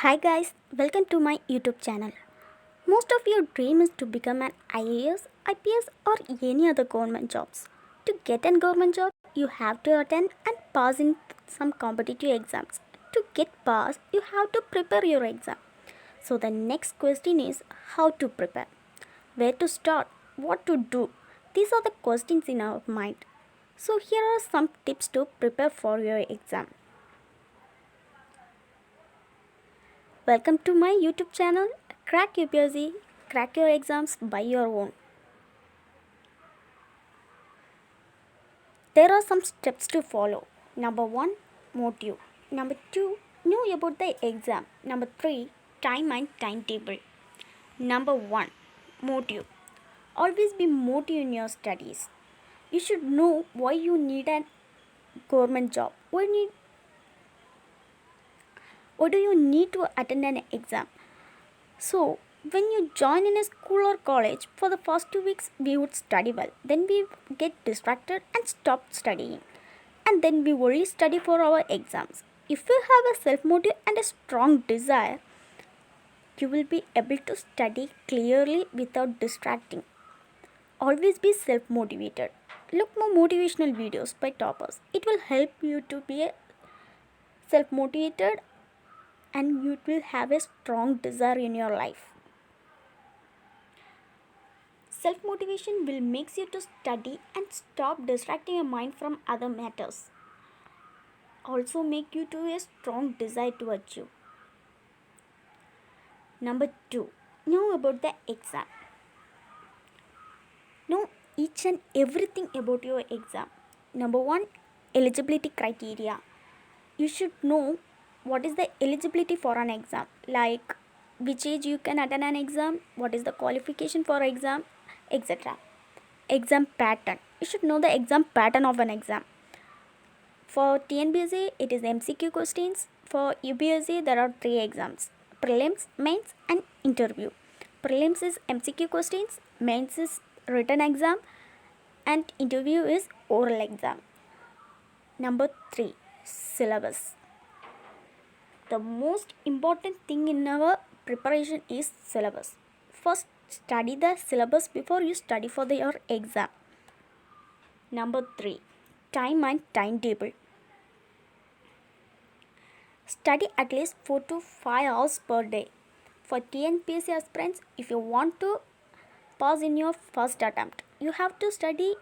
Hi guys, welcome to my YouTube channel. Most of your dream is to become an IAS, IPS or any other government jobs. To get a government job, you have to attend and pass in some competitive exams. To get passed, you have to prepare your exam. So the next question is how to prepare, where to start, what to do. These are the questions in our mind. So here are some tips to prepare for your exam. Welcome to my YouTube channel. Crack UPSC, crack your exams by your own. There are some steps to follow. Number 1, motive. Number 2, know about the exam. Number 3, time and timetable. Number 1, motive. Always be motive in your studies. You should know why you need a government job. Why do you need to attend an exam? So, when you join in a school or college, for the first 2 weeks we would study well. Then we get distracted and stop studying. And then we only study for our exams. If you have a self motive and a strong desire, you will be able to study clearly without distracting. Always be self motivated. Look more motivational videos by toppers. It will help you to be self motivated and you will have a strong desire in your life. Self motivation will make you to study and stop distracting your mind from other matters. Also make you to a strong desire to achieve. Number 2, know about the exam. Know each and everything about your exam. Number 1, eligibility criteria. You should know what is the eligibility for an exam, like which age you can attend an exam, what is the qualification for exam, etc. Exam pattern. You should know the exam pattern of an exam. For TNPSC, it is MCQ questions. For UPSC, there are 3 exams: prelims, mains, and interview. Prelims is MCQ questions, mains is written exam, and interview is oral exam. Number 3, syllabus. The most important thing in our preparation is syllabus. First, study the syllabus before you study for your exam. Number 3, time and timetable. Study at least 4 to 5 hours per day. For TNPSC aspirants, if you want to pass in your first attempt, you have to study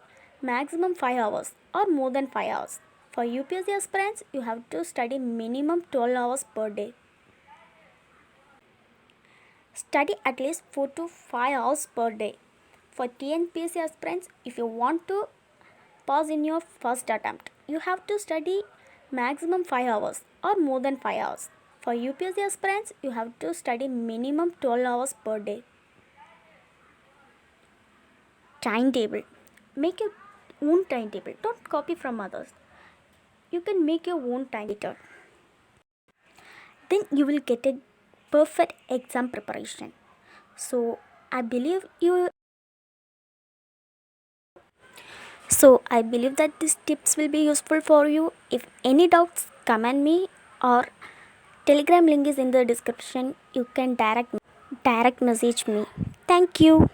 maximum 5 hours or more than 5 hours. For UPSC aspirants, you have to study minimum 12 hours per day. Study at least 4 to 5 hours per day. For TNPSC aspirants, if you want to pass in your first attempt, you have to study maximum 5 hours or more than 5 hours. For UPSC aspirants, you have to study minimum 12 hours per day. Timetable. Make your own timetable. Don't copy from others. You can make your own timetable. Then you will get a perfect exam preparation. So I believe that these tips will be useful for you. If any doubts, comment me, or Telegram link is in the description. You can direct message me. Thank you.